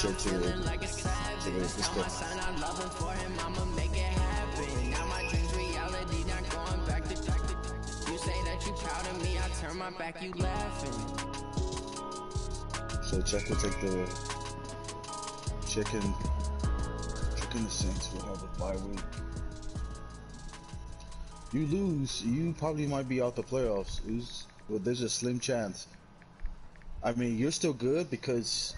shit to the description. So Czech will take the chicken the Saints will have a bye week. You lose, you probably might be out the playoffs. Well, there's a slim chance. I mean, you're still good because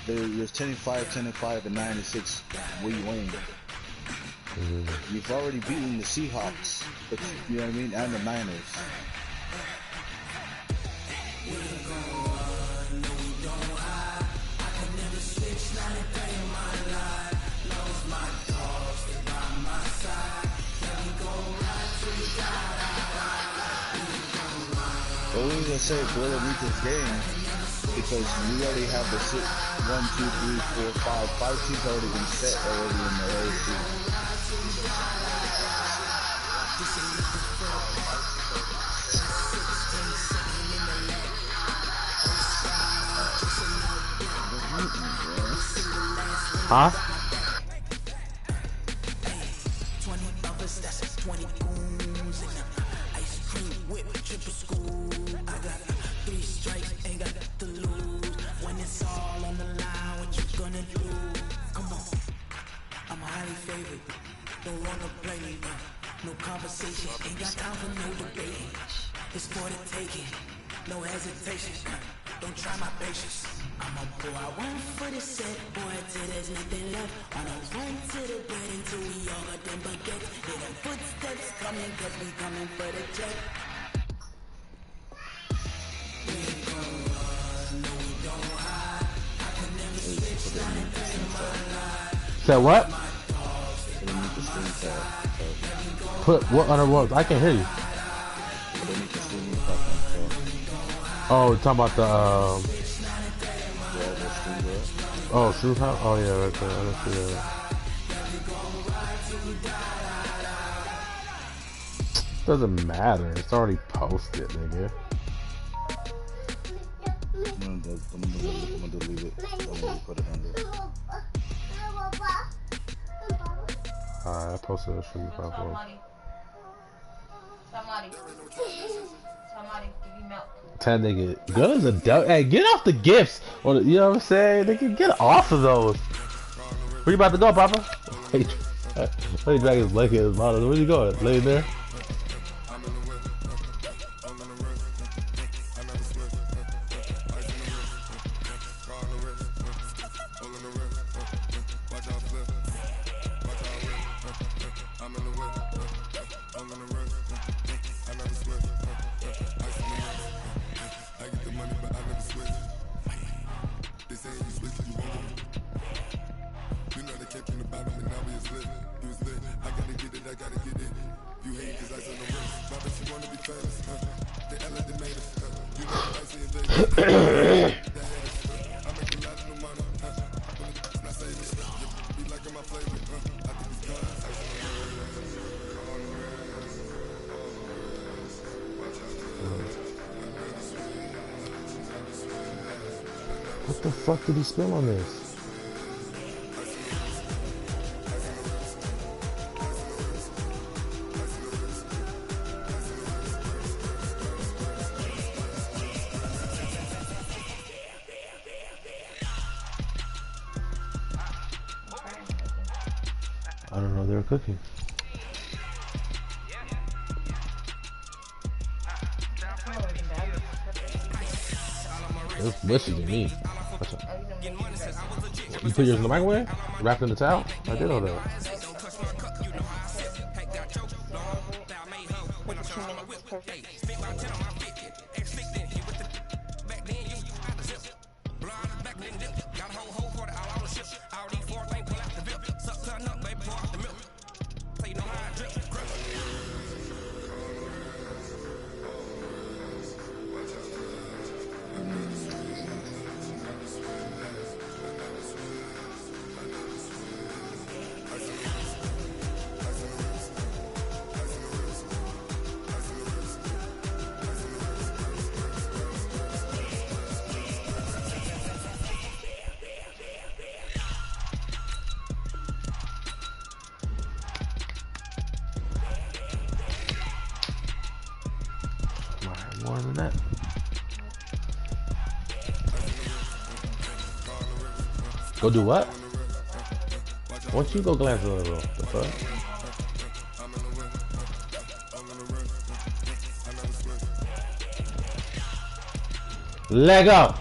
you're 10-5, 10-5, and 9-6 where you win. You've already beaten the Seahawks, but you know what I mean, and the Niners. The only reason I say Gorilla needs this game because we already have the 1, 2, 3, 4, 5 teams already been set already in the AFC. Huh? Said what? Put what under what? I can't hear you. Oh, talking about the oh, Shoes House? Oh yeah, right there. I don't see that. Doesn't matter. It's already posted, nigga. I'm gonna delete it. I'm gonna put it under. Alright, I posted a Shoes House. Somebody, give me milk. 10 nigga, good as a duck. Hey, get off the gifts. Or the, you know what I'm saying? Nigga, get off of those. Where you about to go, Papa? Hey, let me drag his leg in his mouth. Where you going? Lay there. What the fuck did he spill on this? I don't know, they were cooking. It was mushy to me. You put yours in the microwave? Wrapped in the towel? I did all that. More than that. Go do what? Why don't you go glance a little? The fuck? Leg up!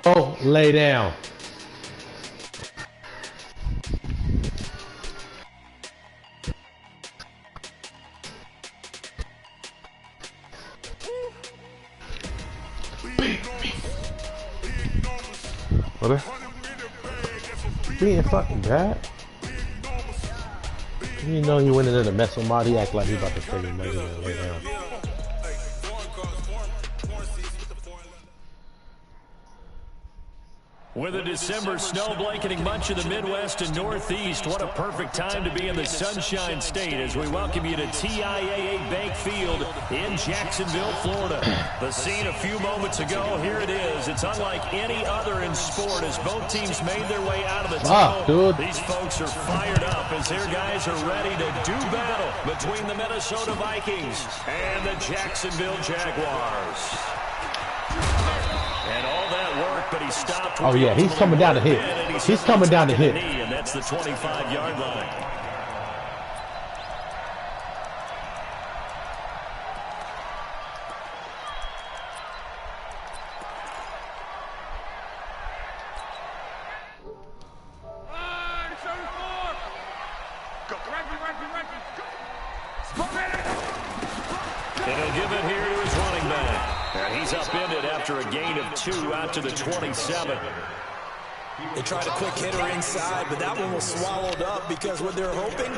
Go lay down. What? Being fucking bad. You know he went in there to mess with Marty, act like he about to freaking make it lay down. With a December snow blanketing much of the Midwest and Northeast, what a perfect time to be in the Sunshine State as we welcome you to TIAA Bank Field in Jacksonville, Florida. The scene a few moments ago, here it is. It's unlike any other in sport as both teams made their way out of the tunnel. These folks are fired up as their guys are ready to do battle between the Minnesota Vikings and the Jacksonville Jaguars. And all that work, but he stopped. Oh yeah, he's coming down to hit. He's coming down to hit. And that's the 25-yard line. And he'll give it here to his running back. And he's upended after a gain of 2 out to the 27. They tried a quick hitter inside, but that one was swallowed up because what they're hoping,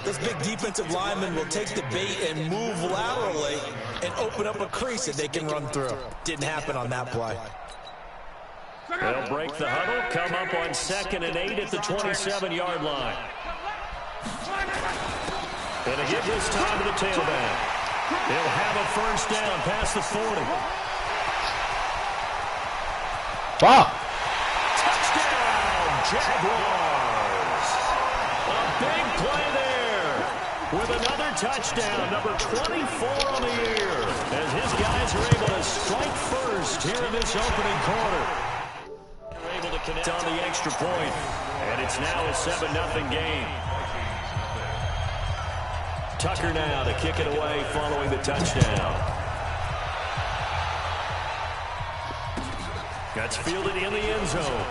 this big defensive lineman will take the bait and move laterally and open up a crease that they can run through. Didn't happen on that play. They'll break the huddle, come up on 2nd and 8 at the 27-yard line. And to give this time to the tailback. They'll have a first down past the 40. Wow. Touchdown, Jaguars. A big play there with another touchdown, number 24 on the year, as his guys are able to strike first here in this opening quarter. They're able to connect on the extra point, and it's now a 7-0 game. Tucker now to kick it away following the touchdown. That's fielded in the end zone.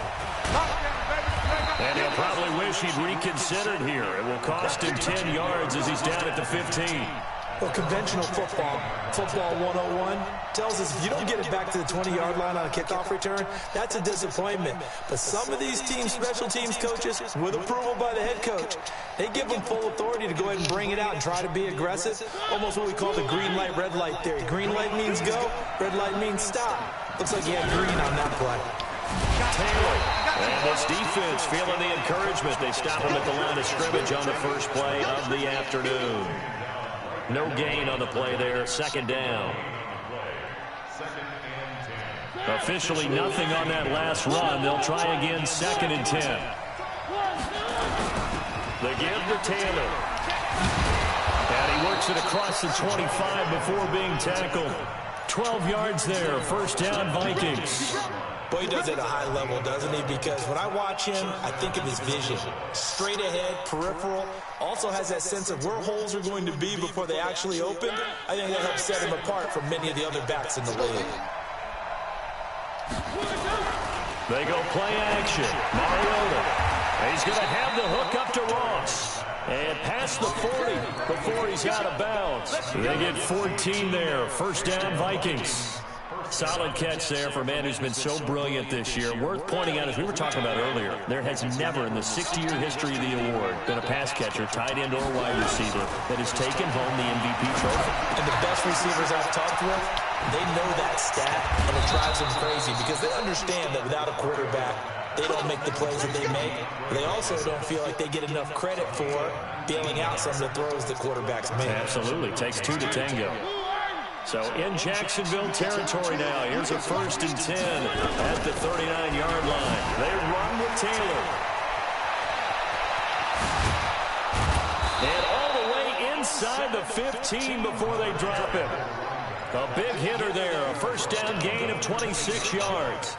And he'll probably wish he'd reconsidered here. It will cost him 10 yards as he's down at the 15. Well, conventional football 101, tells us if you don't get it back to the 20-yard line on a kickoff return, that's a disappointment. But some of these teams, special teams coaches, with approval by the head coach, they give them full authority to go ahead and bring it out and try to be aggressive. Almost what we call the green light, red light theory. Green light means go, red light means stop. Looks like he had green on that play. Taylor. And this defense feeling the encouragement. They stop him at the line of scrimmage on the first play of the afternoon. No gain on the play there. 2nd down. Officially nothing on that last run. They'll try again 2nd and 10. The give to Taylor. And he works it across the 25 before being tackled. 12 yards there. First down, Vikings. Boy, he does it at a high level, doesn't he? Because when I watch him, I think of his vision. Straight ahead, peripheral. Also has that sense of where holes are going to be before they actually open. I think that helps set him apart from many of the other backs in the league. They go play action. Mariota. He's going to have the hook up to Ross. And past the 40 before he's out of bounds. They get 14 there. First down, Vikings. Solid catch there for a man who's been so brilliant this year. Worth pointing out, as we were talking about earlier, there has never in the 60-year history of the award been a pass catcher, tight end, or wide receiver that has taken home the MVP trophy. And the best receivers I've talked with, they know that stat, and it drives them crazy because they understand that without a quarterback, they don't make the plays that they make. But they also don't feel like they get enough credit for bailing out some of the throws the quarterbacks make. Absolutely. Takes 2 to tango. So in Jacksonville territory now. Here's a 1st and 10 at the 39-yard line. They run with Taylor. And all the way inside the 15 before they drop him. A big hitter there. A 1st down gain of 26 yards.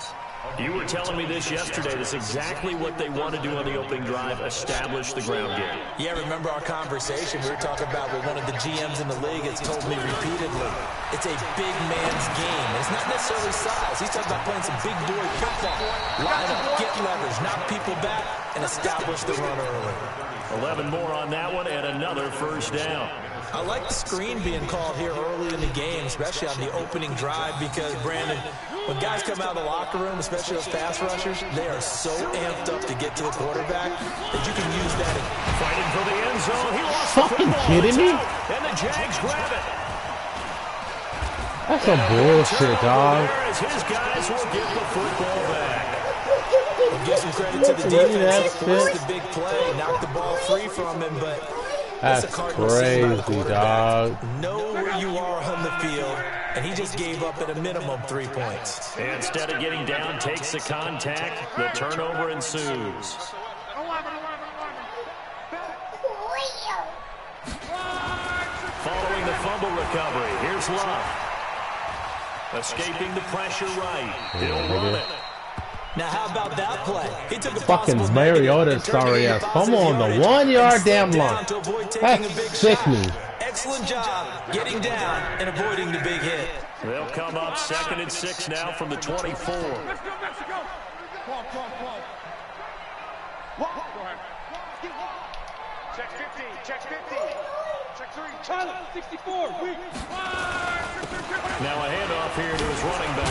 You were telling me this yesterday. That's exactly what they want to do on the opening drive, establish the ground game. Yeah, remember our conversation? We were talking about what one of the GMs in the league has told me repeatedly. It's a big man's game. It's not necessarily size. He's talking about playing some big boy football. Line up, get leverage, knock people back, and establish the run early. 11 more on that one and another 1st down. I like the screen being called here early in the game, especially on the opening drive, because, Brandon, when guys come out of the locker room, especially those pass rushers, they are so amped up to get to the quarterback that you can use that. Fighting for the end zone. He lost fucking the football. kidding me? And the Jags grab it. That's some bullshit, dog. As his guys will get the football back. We'll give some credit to the defense. They forced the big play, knocked the ball free from him, but that's crazy, dog. Know where you are on the field, and he just gave up at a minimum 3 points. Instead of getting down, takes the contact. The turnover ensues. Following the fumble recovery, here's Love. Escaping the pressure right. He'll run it. Now, how about that play? He took a fucking Mariota, sorry ass. Come on, the 1 yard damn line. That's sickening. Excellent job getting down and avoiding the big hit. They'll come up 2nd and 6 now from the 24. Let's go. Check 50, check 50. Check 3. Tyler, 64. Now a handoff here to his running back.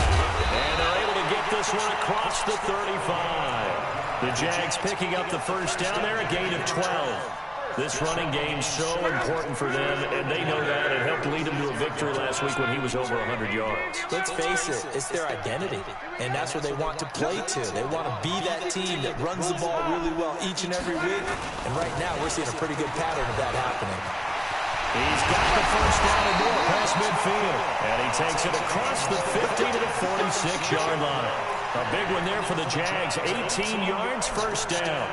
And they're able to get this one across the 35. The Jags picking up the 1st down there, a gain of 12. This running game's so important for them, and they know that. It helped lead them to a victory last week when he was over 100 yards. Let's face it, it's their identity, and that's what they want to play to. They want to be that team that runs the ball really well each and every week, and right now we're seeing a pretty good pattern of that happening. He's got the 1st down and more past midfield, and he takes it across the 50 to the 46-yard line. A big one there for the Jags, 18 yards, 1st down.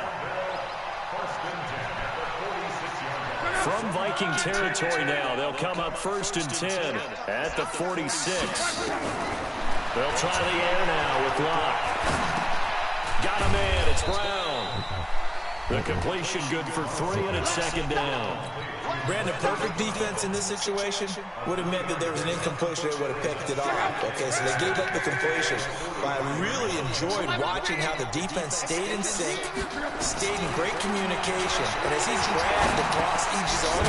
From Viking territory now, they'll come up 1st and 10 at the 46. They'll try the air now with Locke. Got a man, it's Brown. The completion good for 3, and it's 2nd down. Brandon, perfect defense in this situation would have meant that there was an incompletion that would have picked it off. Okay, so they gave up the completion. But I really enjoyed watching how the defense stayed in sync, stayed in great communication. And as he dragged across each zone,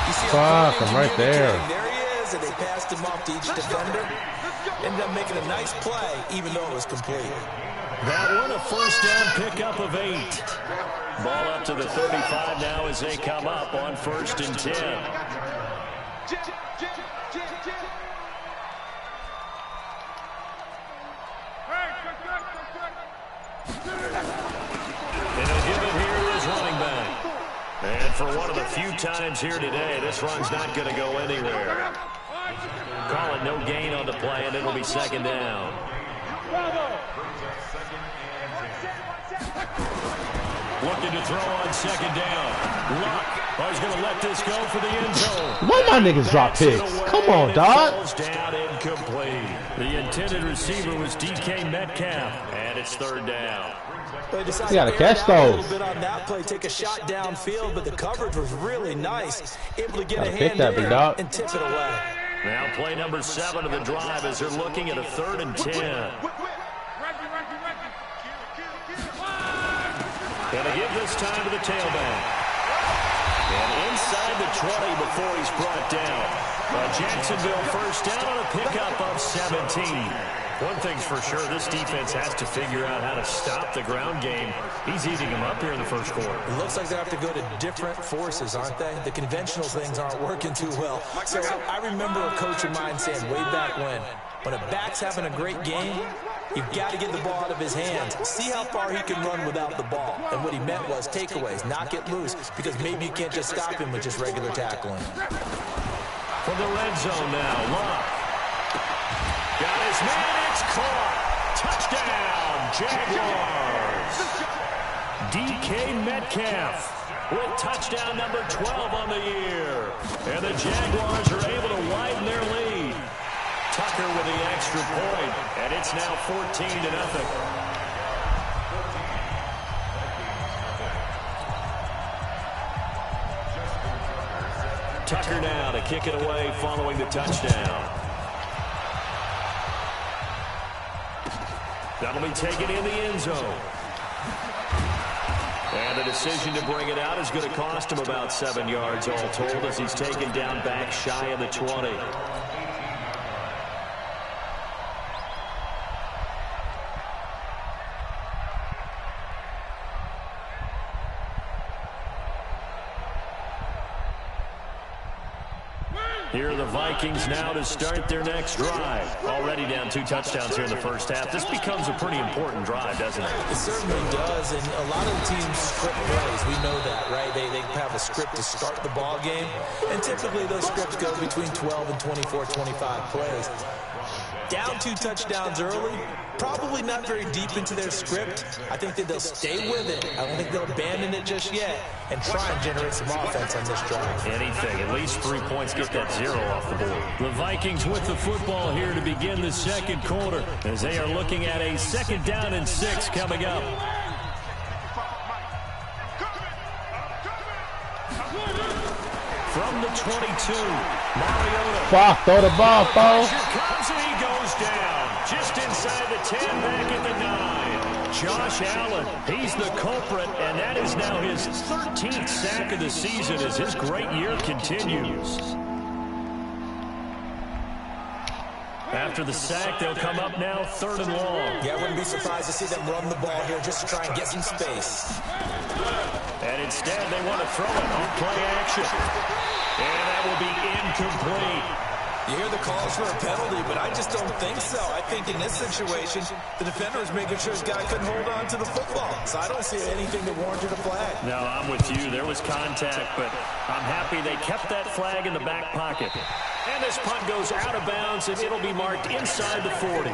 you see I'm right there. There he is, and they passed him off to each defender. Ended up making a nice play, even though it was complete. That one a 1st down pickup of 8. Ball up to the 35 now as they come up on 1st and 10. And he'll give it here to his running back. And for one of the few times here today, this run's not going to go anywhere. Call it no gain on the play, and it'll be 2nd down. Looking to throw on 2nd down. Luck. He's going to let this go for the end zone. Why my niggas drop picks? Come on, dog. Falls down incomplete. The intended receiver was DK Metcalf, and it's 3rd down. You gotta catch those. A little bit on that play, take a shot downfield, but the coverage was really nice. Able to get a pick hand that, big there dog. and tip it away. Now play number 7 of the drive as they're looking at a 3rd and 10. And they give this time to the tailback. And inside the 20 before he's brought down. Jacksonville 1st down on a pickup of 17. One thing's for sure, this defense has to figure out how to stop the ground game. He's eating them up here in the 1st quarter. It looks like they have to go to different forces, aren't they? The conventional things aren't working too well. So I remember a coach of mine saying way back when a back's having a great game, you've got to get the ball out of his hands. See how far he can run without the ball. And what he meant was takeaways, not get loose, because maybe you can't just stop him with just regular tackling. From the red zone now, Love. Got his man, it's caught. Touchdown, Jaguars. DK Metcalf with touchdown number 12 on the year. And the Jaguars are able to widen their lead. Tucker with the extra point, and it's now 14-0. Tucker now to kick it away following the touchdown. That'll be taken in the end zone. And the decision to bring it out is going to cost him about 7 yards all told as he's taken down back shy of the 20. Here are the Vikings now to start their next drive. Already down 2 touchdowns here in the first half. This becomes a pretty important drive, doesn't it? It certainly does, and a lot of the teams script plays. We know that, right? They have a script to start the ball game, and typically those scripts go between 12 and 24, 25 plays. Down 2 touchdowns early, probably not very deep into their script. I think that they'll stay with it. I don't think they'll abandon it just yet and try and generate some offense on this drive. Anything, at least 3 points, get that 0 off the board. The Vikings with the football here to begin the second quarter as they are looking at a 2nd down and 6 coming up. From the 22, Mariota. Fuck, throw the ball, Bo. Comes and he goes down. Just inside the 10, back at the 9. Josh Allen, he's the culprit, and that is now his 13th sack of the season as his great year continues. After the sack, they'll come up now 3rd and long. Yeah, I wouldn't be surprised to see them run the ball here just to try and get some space. And instead, they want to throw it on play action. And that will be incomplete. You hear the calls for a penalty, but I just don't think so. I think in this situation, the defender is making sure his guy couldn't hold on to the football. So I don't see anything that warranted a flag. No, I'm with you. There was contact, but I'm happy they kept that flag in the back pocket. And this punt goes out of bounds, and it'll be marked inside the 40.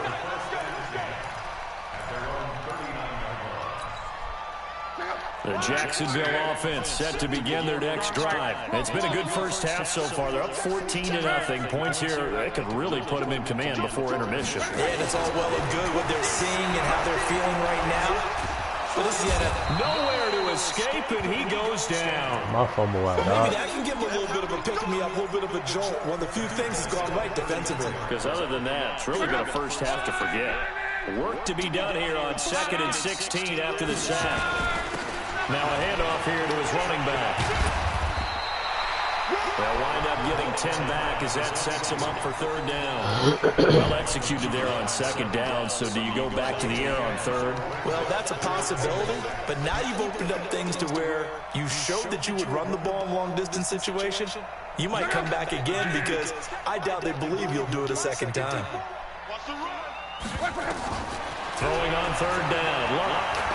The Jacksonville offense set to begin their next drive. It's been a good first half so far. They're up 14-0. Points here, they could really put them in command before intermission. And it's all well and good what they're seeing and how they're feeling right now. But this is nowhere to escape, and he goes down. My fumble out. Maybe that can give him a little bit of a pick-me-up, a little bit of a jolt. One of the few things that's gone right defensively. Because other than that, it's really been a first half to forget. Work to be done here on 2nd and 16 after the sack. Now a handoff here to his running back. They'll wind up getting 10 back as that sets him up for 3rd down. Well executed there on 2nd down, so do you go back to the air on 3rd? Well, that's a possibility, but now you've opened up things to where you showed that you would run the ball in long-distance situations. You might come back again because I doubt they believe you'll do it a 2nd time. Throwing on 3rd down, Locke.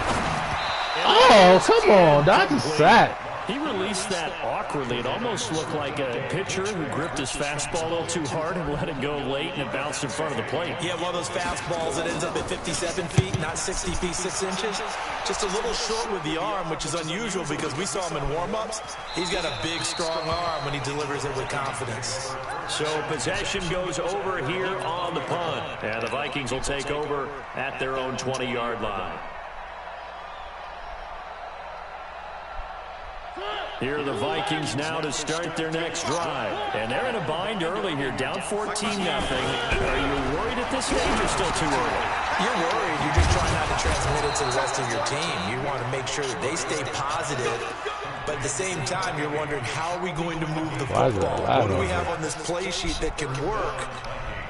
Oh, come on. That's a sack. He released that awkwardly. It almost looked like a pitcher who gripped his fastball a little too hard and let it go late, and it bounced in front of the plate. Yeah, one of those fastballs that ends up at 57 feet, not 60 feet, 6 inches. Just a little short with the arm, which is unusual because we saw him in warm-ups. He's got a big, strong arm when he delivers it with confidence. So possession goes over here on the punt. And the Vikings will take over at their own 20-yard line. Here are the Vikings now to start their next drive. And they're in a bind early here, down 14-0. Are you worried at this stage or still too early? You're worried. You're just trying not to transmit it to the rest of your team. You want to make sure that they stay positive. But at the same time, you're wondering, how are we going to move the football? What do we have on this play sheet that can work?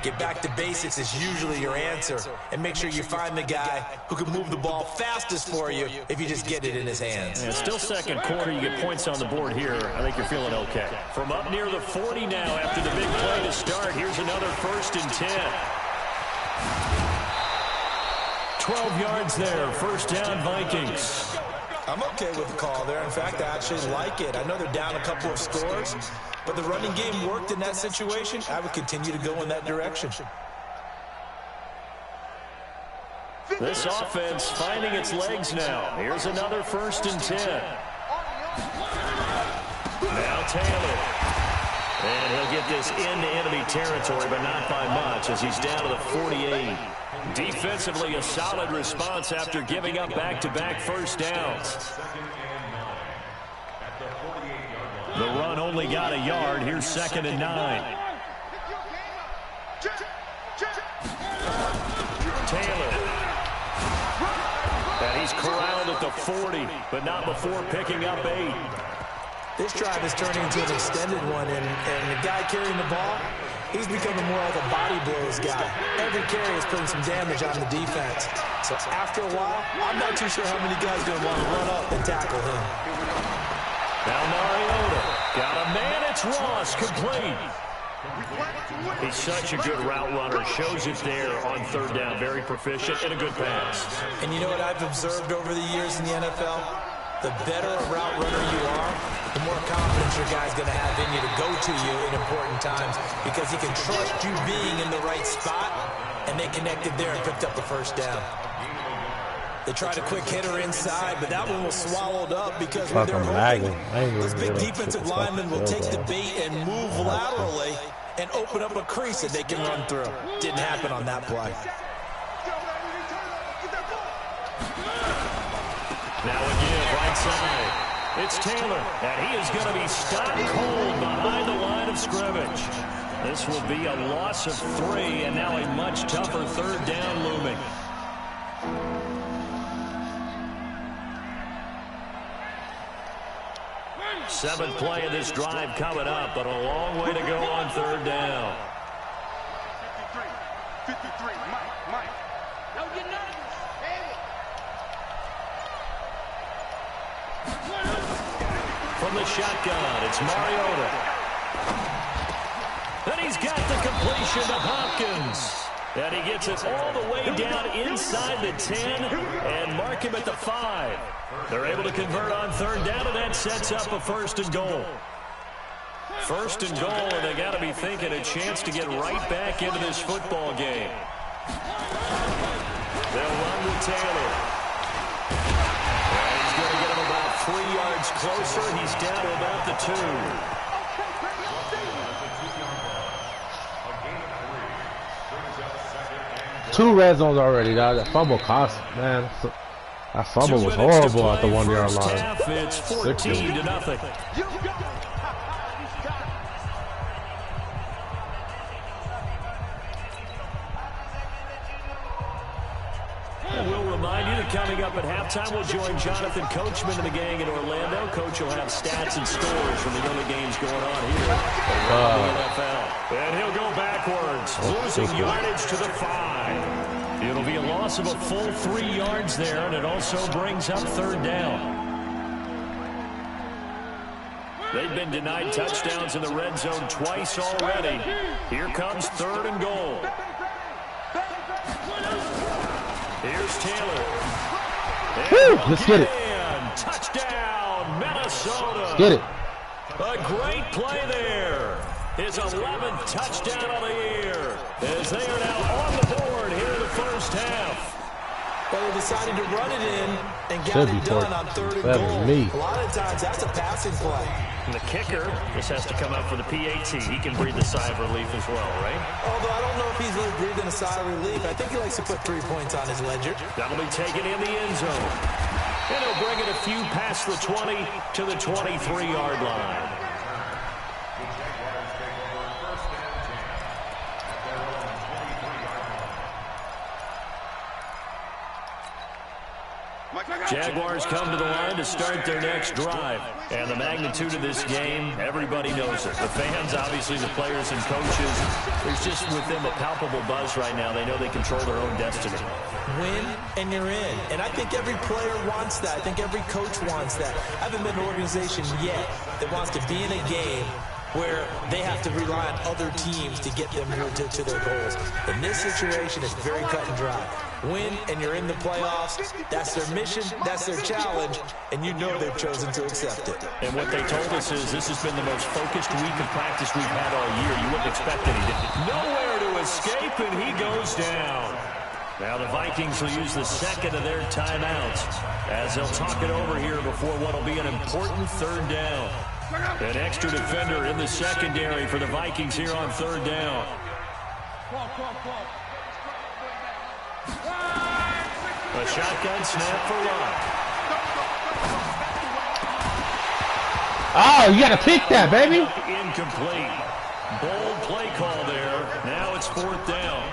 Get back to basics is usually your answer. And make sure you find the guy who can move the ball fastest for you if you just get it in his hands. And still 2nd quarter, you get points on the board here. I think you're feeling okay. From up near the 40 now after the big play to start, here's another 1st and 10. 12 yards there, 1st down Vikings. I'm okay with the call there. In fact, I actually like it. I know they're down a couple of scores, but the running game worked in that situation. I would continue to go in that direction. This offense finding its legs now. Here's another 1st and 10. Now Taylor. And he'll get this into enemy territory, but not by much as he's down to the 48. Defensively, a solid response after giving up back-to-back first downs. The run only got a yard. Here's 2nd and 9. Taylor. And he's corralled at the 40, but not before picking up 8. This drive is turning into an extended one, and the guy carrying the ball, he's becoming more of a body blows guy. Every carry is putting some damage on the defense. So after a while, I'm not too sure how many guys are going to want to run up and tackle him. Now Mariota got a man. It's Ross, complete. He's such a good route runner. Shows it there on 3rd down. Very proficient and a good pass. And you know what I've observed over the years in the NFL? The better a route runner you are, the more confidence your guy's going to have in you to go to you in important times because he can trust you being in the right spot, and they connected there and picked up the 1st down. They tried a quick hitter inside, but that one was swallowed up because when they're open, this big defensive lineman will take the bait and move laterally and open up a crease that they can run through. Didn't happen on that play. Now again, right side. It's Taylor, and he is going to be stopped cold behind the line of scrimmage. This will be a loss of 3, and now a much tougher 3rd down looming. Seventh play of this drive coming up, but a long way to go on 3rd down. 53, Mike. Don't get nervous. From the shotgun, it's Mariota. Then he's got the completion to Hopkins. And he gets it all the way down inside the 10 and mark him at the 5. They're able to convert on 3rd down, and that sets up a 1st and goal. 1st and goal, and they got to be thinking a chance to get right back into this football game. They'll run with Taylor. And he's going to get him about 3 yards closer. He's down to about the 2. 2 red zones already, guys. That fumble cost, man. That fumble was horrible at the 1-yard line. It's 14-0. And we'll remind you that coming up at halftime, we'll join Jonathan Coachman and the gang in Orlando. Coach will have stats and scores from the other games going on here around the NFL. And he'll go backwards, losing yardage to the 5. It'll be a loss of a full 3 yards there, and it also brings up 3rd down. They've been denied touchdowns in the red zone twice already. Here comes 3rd and goal. Here's Taylor. Woo, let's get it. Touchdown, Minnesota. Let's get it. A great play there. His 11th touchdown of the year. As they are now on the board here in the 1st half. Well, they decided to run it in and got it done on 3rd and goal. A lot of times that's a passing play. And the kicker just has to come out for the PAT. He can breathe a sigh of relief as well, right? Although I don't know if he's really breathing a sigh of relief. I think he likes to put 3 points on his ledger. That'll be taken in the end zone. And he'll bring it a few past the 20 to the 23-yard line. Jaguars come to the line to start their next drive. And the magnitude of this game, everybody knows it. The fans, obviously the players and coaches, there's just with them a palpable buzz right now. They know they control their own destiny. Win and you're in. And I think every player wants that. I think every coach wants that. I haven't been an organization yet that wants to be in a game where they have to rely on other teams to get them to their goals. In this situation, it's very cut and dry. Win, and you're in the playoffs. That's their mission, that's their challenge, and you know they've chosen to accept it. And what they told us is this has been the most focused week of practice we've had all year. You wouldn't expect anything. Nowhere to escape, and he goes down. Now the Vikings will use the second of their timeouts as they'll talk it over here before what will be an important third down. An extra defender in the secondary for the Vikings here on third down. A shotgun snap for Luck. Oh, you gotta pick that, baby. Incomplete. Bold play call there. Now it's fourth down.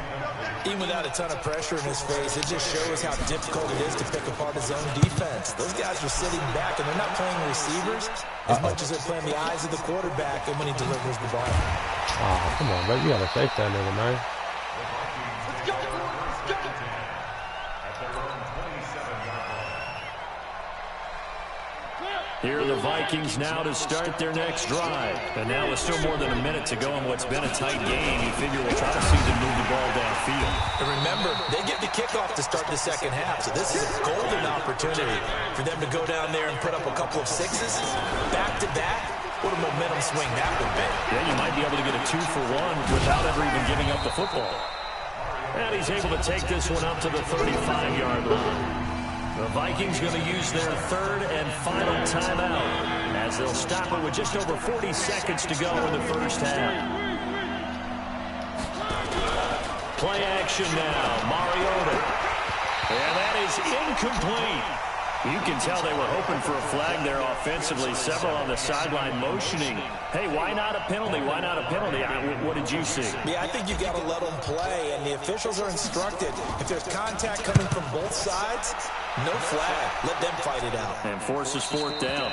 Even without a ton of pressure in his face, it just shows how difficult it is to pick apart his own defense. Those guys are sitting back, and they're not playing receivers as much as they're playing the eyes of the quarterback and when he delivers the ball. Oh, come on, bro. You gotta take that nigga, man. Here are the Vikings now to start their next drive. And now with still more than a minute to go in what's been a tight game, you figure we'll try to see them move the ball downfield. And remember, they get the kickoff to start the second half, so this is a golden opportunity for them to go down there and put up a couple of sixes back-to-back. What a momentum swing that would be. Yeah, you might be able to get a 2-for-1 without ever even giving up the football. And he's able to take this one up to the 35-yard line. The Vikings going to use their third and final timeout as they'll stop it with just over 40 seconds to go in the first half. Play action now, Mariota. And that is incomplete. You can tell they were hoping for a flag there offensively. Several on the sideline motioning. Hey, why not a penalty? Why not a penalty? What did you see? Yeah, I think you got to let them play, and the officials are instructed. If there's contact coming from both sides, no flag. Let them fight it out. And forces fourth down.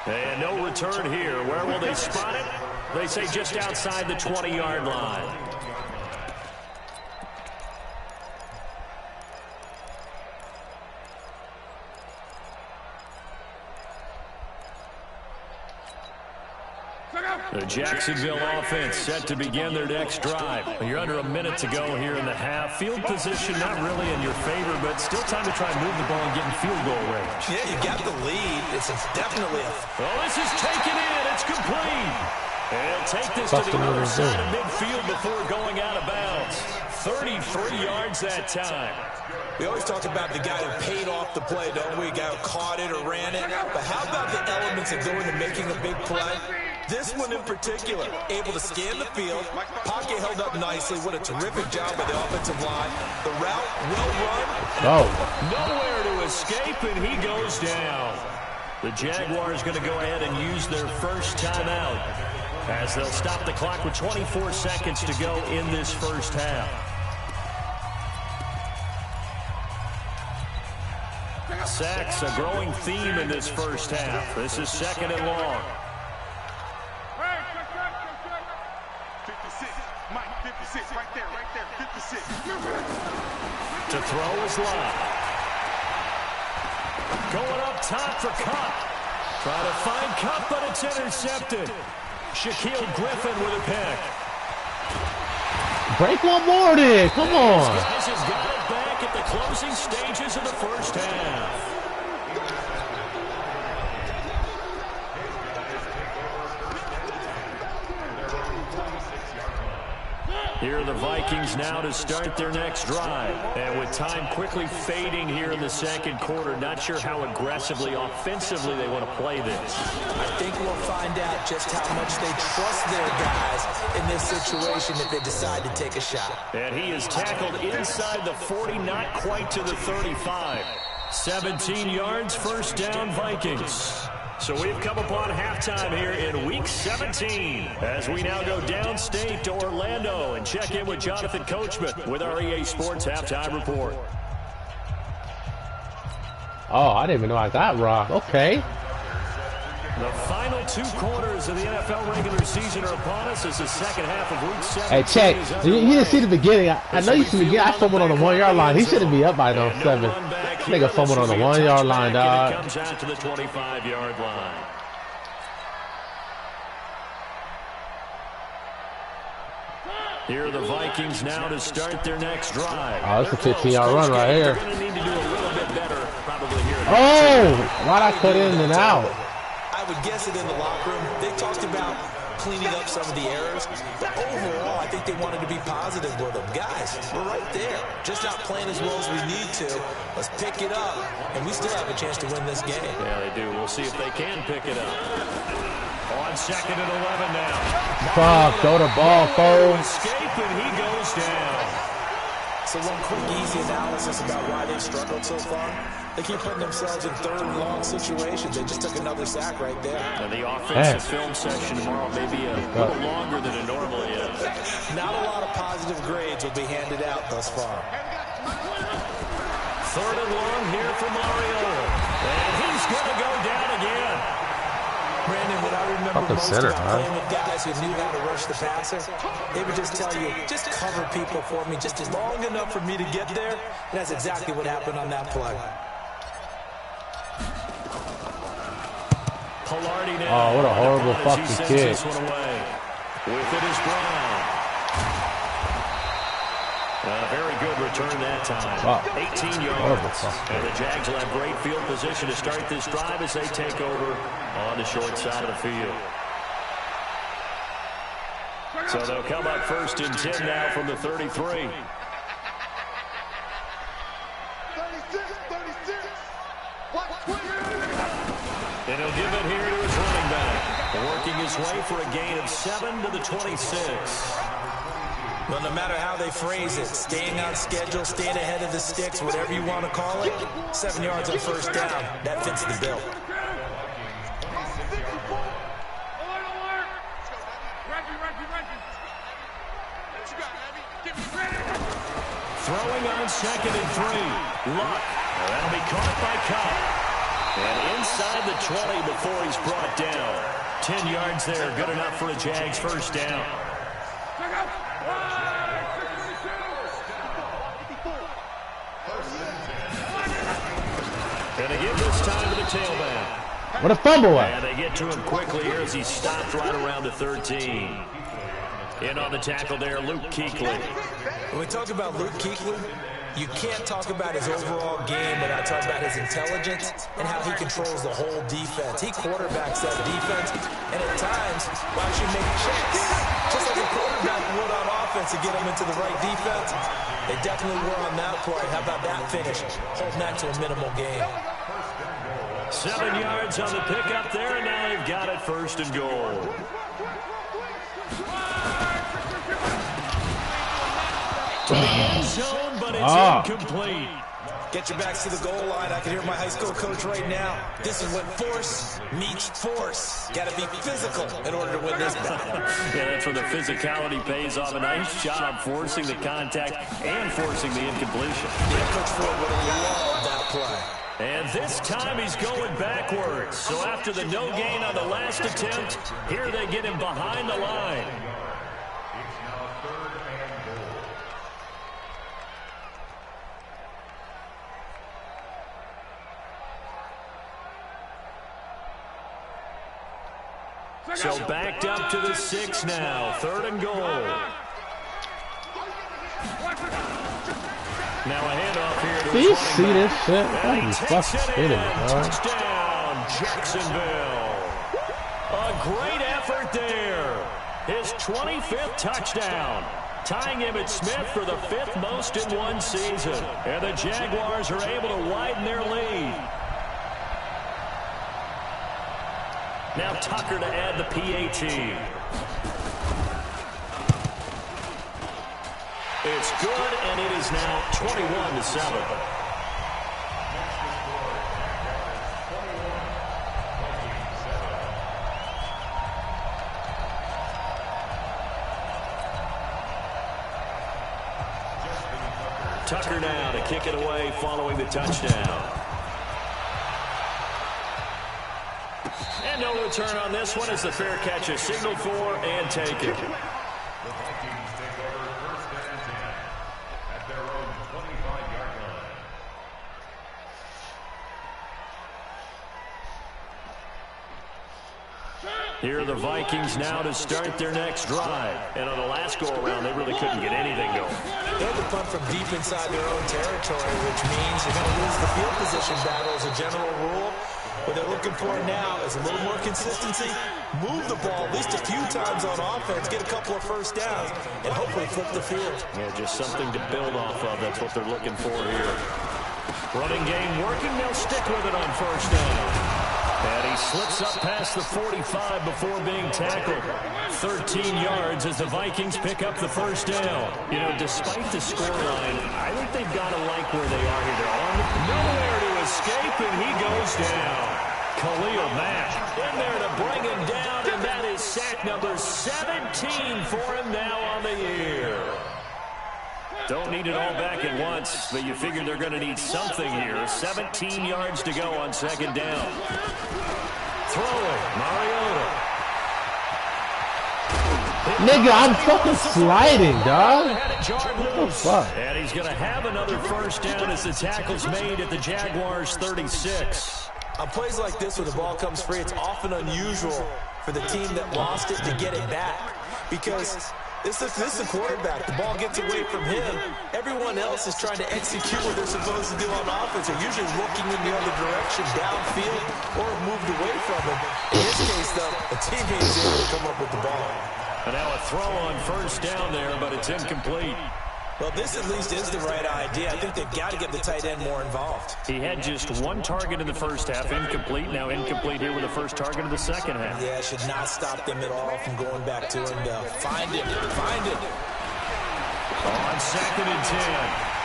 And no return here. Where will they spot it? They say just outside the 20-yard line. The Jacksonville offense set to begin their next drive. You're under a minute to go here in the half. Field position not really in your favor, but still time to try and move the ball and get in field goal range. Yeah, you got the lead. It's definitely a... Oh, this is taken in. It's complete. And take this to the other side of midfield before going out of bounds. 33 yards that time. We always talk about the guy who paid off the play, don't we? A guy who caught it or ran it. But how about the elements that go into making a big play? This one in particular, able to scan the field. Pocket held up nicely. What a terrific job by the offensive line. The route, well run. Oh. Nowhere to escape, and he goes down. The Jaguars going to go ahead and use their first timeout as they'll stop the clock with 24 seconds to go in this first half. Sacks, a growing theme in this first half. This is second and long. 56, Mike, 56, right there, 56. To throw is Love. Going up top for Cup. Trying to find Cup, but it's intercepted. Shaquille Griffin with a pick. Break one more then. Come on. These guys have got it back at the closing stages of the first half. Here are the Vikings now to start their next drive. And with time quickly fading here in the second quarter, not sure how aggressively, offensively they want to play this. I think we'll find out just how much they trust their guys in this situation if they decide to take a shot. And he is tackled inside the 40, not quite to the 35. 17 yards, first down, Vikings. So we've come upon halftime here in Week 17 as we now go downstate to Orlando and check in with Jonathan Coachman with our EA Sports Halftime Report. Oh, I didn't even know I got rocked. Okay. The final two quarters of the NFL regular season are upon us as the second half of Week 17. Hey, check. You didn't see the beginning. I know you see the beginning. I fumbled on the 1 yard line. He shouldn't be up by no 7. Nigga fumbled on the 1 yard line, dog. It comes out to the 25-yard line. Here are the Vikings now to start their next drive. Oh, it's a 15-yard run right here. They're going to need to do a little bit better probably here. Oh, why'd I cut in and out? I would guess it in the locker room. They talked about cleaning up some of the errors, but overall, I think they wanted to be positive with them. Guys, we're right there. Just not playing as well as we need to. Let's pick it up, and we still have a chance to win this game. Yeah, they do. We'll see if they can pick it up. On 2nd and 11 now. Fuck, throw the ball, folks. Escape, and he goes down. So one quick, easy analysis about why they've struggled so far. They keep putting themselves in third and long situations. They just took another sack right there. And the offensive film section tomorrow may be a little longer than it normally is. Not a lot of positive grades will be handed out thus far. 3rd and long here for Mario. And he's going to go down again. Brandon, what I remember most about playing with guys who knew how to rush the passer, they would just tell you, just cover people for me just long enough for me to get there. And that's exactly what happened on that play. Oh, what a horrible fucking kick. With it is Brown. A very good return that time. Wow. 18 yards. And the Jags will have great field position to start this drive as they take over on the short side of the field. So they'll come up 1st and 10 now from the 33. 36. And he'll give it here to his running back. Working his way for a gain of 7 to the 26. Well, no matter how they phrase it, staying on schedule, staying ahead of the sticks, whatever you want to call it, 7 yards on 1st down, that fits the bill. Throwing on 2nd and 3. Luck. That'll be caught by Cobb. And inside the 20 before he's brought down. 10 yards there, good enough for a Jags 1st down. And again this time to the tailback. What a fumble at. And they get to him quickly here as he stopped right around the 13. In on the tackle there, Luke Kuechly. When we talk about Luke Kuechly, you can't talk about his overall game without talking about his intelligence and how he controls the whole defense. He quarterbacks that defense, and at times, will actually make checks, just like a quarterback would on offense to get him into the right defense. They definitely were on that play. How about that finish? Holding that to a minimal gain. 7 yards on the pickup there, and now they've got it 1st and goal. Zone, but it's incomplete. Get your backs to the goal line. I can hear my high school coach right now. This is when force meets force. Got to be physical in order to win this battle. Yeah, that's where the physicality pays off. A nice job forcing the contact and forcing the incompletion. Yeah, Coach Ford would have loved that play. And this time he's going backwards. So after the no gain on the last attempt, here they get him behind the line. So backed up to the 6 now. 3rd and goal. Now a handoff here to Do you see this shit? That is fucking kidding, bro. Touchdown, Jacksonville. A great effort there. His 25th touchdown. Tying him at Smith for the 5th most in one season. And the Jaguars are able to widen their lead. Now Tucker to add the PAT. It's good, and it is now 21-7. Tucker now to kick it away following the touchdown. And no return on this one as the fair catch is signaled for and taken. Here are the Vikings now to start their next drive. And on the last go-around, they really couldn't get anything going. They had to punt from deep inside their own territory, which means you're going to lose the field position battle as a general rule. What they're looking for now is a little more consistency, move the ball at least a few times on offense, get a couple of first downs, and hopefully flip the field. Yeah, just something to build off of. That's what they're looking for here. Running game working. They'll stick with it on first down. And he slips up past the 45 before being tackled. 13 yards as the Vikings pick up the first down. You know, despite the scoreline, I think they've got to like where they are here. They're on nowhere to escape, and he goes down. Khalil Mack in there to bring him down, and that is sack number 17 for him now on the year. Don't need it all back at once, but you figure they're going to need something here. 17 yards to go on second down. Throwing, Mariota. Nigga, I'm fucking sliding, dog. What the fuck? And he's going to have another first down as the tackle's made at the Jaguars' 36. On plays like this where the ball comes free, it's often unusual for the team that lost it to get it back. Because this is the quarterback. The ball gets away from him. Everyone else is trying to execute what they're supposed to do on offense. They're usually looking in the other direction, downfield, or moved away from him. In this case, though, a teammate is able to come up with the ball. And now a throw on first down there, but it's incomplete. Well, this at least is the right idea. I think they've got to get the tight end more involved. He had just one target in the first half, incomplete. Now incomplete here with the first target of the second half. Yeah, should not stop them at all from going back to him to find it. On second and 10,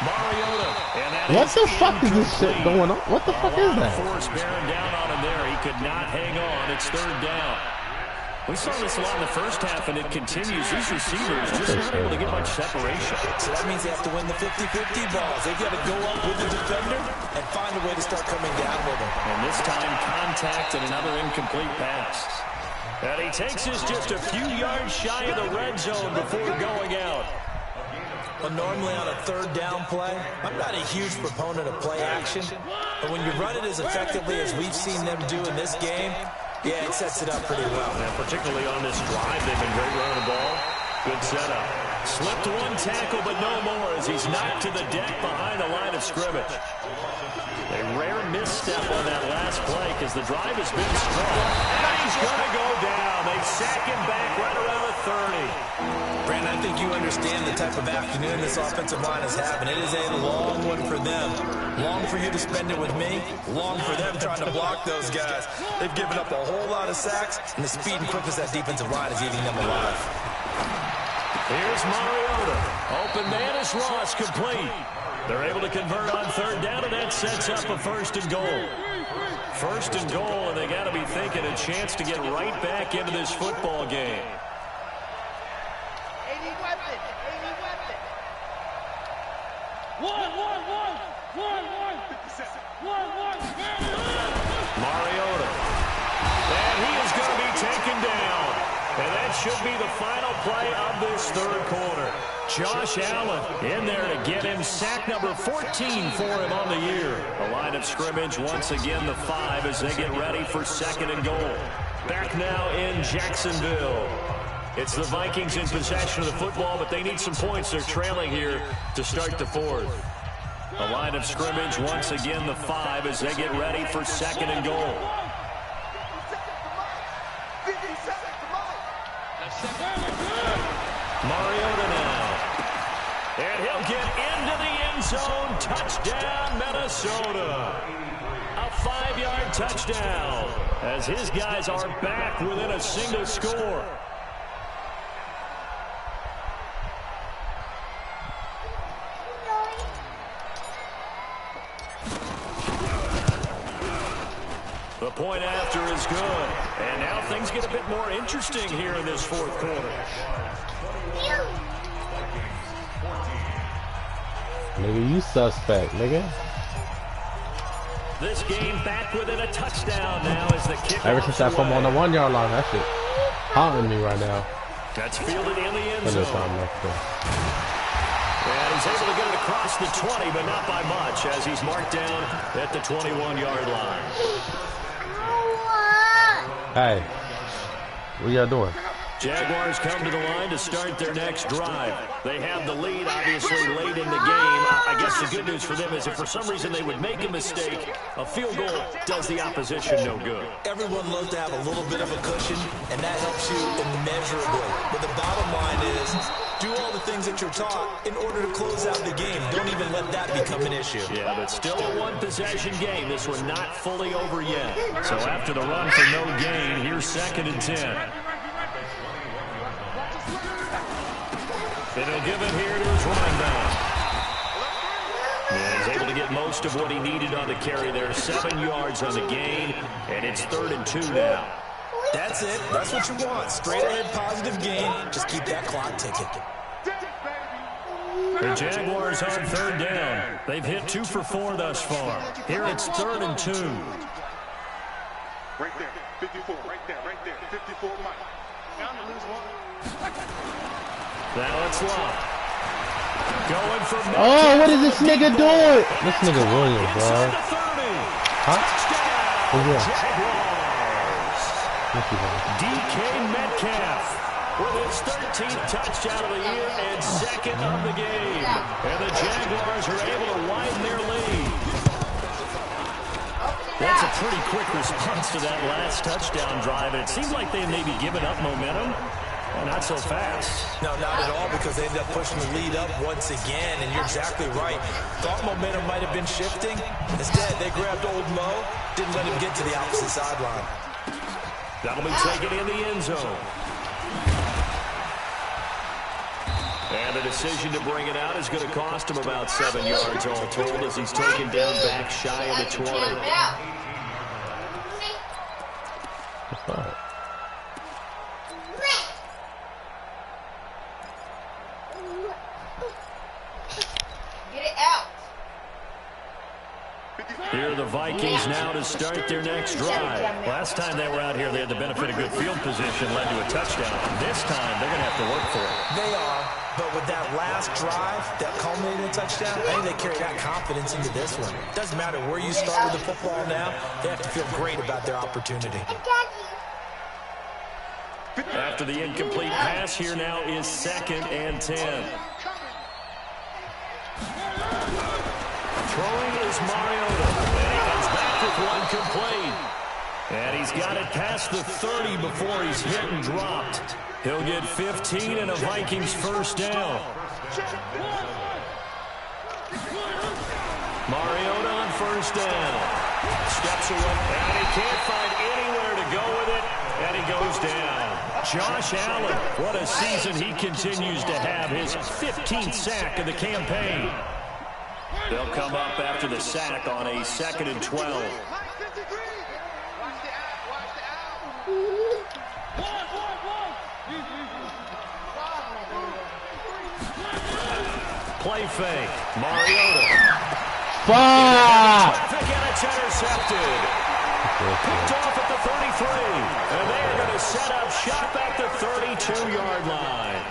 Mariota. And that What is the fuck is this shit incomplete. going on? What the fuck is that? Force bearing down on him there. He could not hang on. It's third down. We saw this a lot in the first half, and it continues. These receivers just not able to get much separation. So that means they have to win the 50-50 balls. They've got to go up with the defender and find a way to start coming down with him. And this time, contact and another incomplete pass. And he takes us just a few yards shy of the red zone before going out. Well, normally on a third down play, I'm not a huge proponent of play action. But when you run it as effectively as we've seen them do in this game, yeah, it sets it up pretty well. And particularly on this drive, they've been great running the ball. Good setup. Slipped one tackle, but no more as he's knocked to the deck behind the line of scrimmage. A rare misstep on that last play because the drive has been strong. And he's going to go down. They sack him back right around the 30. Brandon, I think you understand the type of afternoon this offensive line is having. It is a long one for them. Long for you to spend it with me. Long for them trying to block those guys. They've given up a whole lot of sacks, and the speed and quickness of that defensive line is eating them alive. Here's Mariota. Open man is Ross, complete. They're able to convert on third down, and that sets up a first and goal. First and goal, and they got to be thinking a chance to get right back into this football game. Mariota. And he is going to be taken down. And that should be the final play of this third quarter. Josh Allen in there to get him sack number 14 for him on the year. The line of scrimmage once again the 5 as they get ready for second and goal. Back now in Jacksonville. It's the Vikings in possession of the football, but they need some points. They're trailing here to start the fourth. The line of scrimmage once again the 5 as they get ready for second and goal. Mariota now. And he'll get into the end zone. Touchdown, Minnesota. A 5-yard touchdown as his guys are back within a single score. The point after is good. And now things get a bit more interesting here in this fourth quarter. Nigga, you suspect, nigga. This game back within a touchdown now as the kick. Ever since that fumble on the 1-yard line, that shit haunting me right now. That's fielded in the end zone. And he's able to get it across the 20, but not by much as he's marked down at the 21-yard line. Hey, What y'all doing? Jaguars come to the line to start their next drive. They have the lead, obviously, late in the game. I guess the good news for them is if for some reason they would make a mistake, a field goal does the opposition no good. Everyone loves to have a little bit of a cushion, and that helps you immeasurably. But the bottom line is, do all the things that you're taught in order to close out the game. Don't even let that become an issue. Yeah, but still a one-possession game. This one not fully over yet. So after the run for no gain, here's 2nd and 10. And he'll give it here to his running back. Yeah, he's able to get most of what he needed on the carry there. 7 yards on the gain, and it's 3rd and 2 now. That's it. That's what you want. Straight ahead positive gain. Just keep that clock ticking. The Jaguars on 3rd down. They've hit 2 for 4 thus far. Here it's 3rd and 2. Right there, 54, right there, 54 Mike. Down to lose one. Now it's Love. Going for Oh, what is this nigga doing? This nigga Williams, bro. Huh? DK Metcalf with his 13th touchdown of the year and 2nd of the game. And the Jaguars are able to widen their lead. That's a pretty quick response to that last touchdown drive. And it seemed like they maybe given up momentum. Well, not so fast. No, not at all, because they ended up pushing the lead up once again, and you're exactly right. Thought momentum might have been shifting. Instead, they grabbed Old Mo, didn't let him get to the opposite sideline. That'll be taken in the end zone. And the decision to bring it out is going to cost him about 7 yards all told as he's taken down back shy of the 20. That's fine. Here are the Vikings now to start their next drive. Last time they were out here, they had the benefit of good field position, led to a touchdown. This time, they're going to have to work for it. They are, but with that last drive that culminated in a touchdown, I think they carry that confidence into this one. Doesn't matter where you start with the football now, they have to feel great about their opportunity. After the incomplete pass, here now is 2nd and 10. Throwing is Mariota. And he comes back with one complete. And he's got it past the 30 before he's hit and dropped. He'll get 15 and a Vikings first down. Mariota on first down. Steps away, and he can't find anywhere to go with it, and he goes down. Josh Allen, what a season he continues to have, his 15th sack of the campaign. They'll come up after the sack on a 2nd and 12. Play fake. Mariota. Fuck! Traffic, and it's intercepted. Picked off at the 33. And they're going to set up shop at the 32-yard line.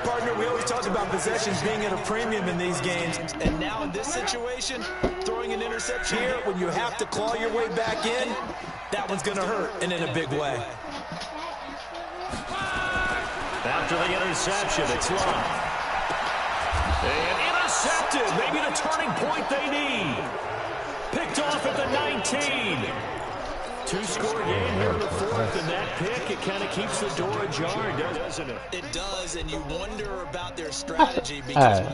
Partner, we always talk about possessions being at a premium in these games. And now in this situation, throwing an interception here when you have to claw your way back in, that one's going to hurt, and in a big way. After the interception, it's Love. And intercepted. Maybe the turning point they need. Picked off at the 19. Two-score game here in the 4th, and that pick, it kind of keeps the door ajar, doesn't it? It does, and you wonder about their strategy because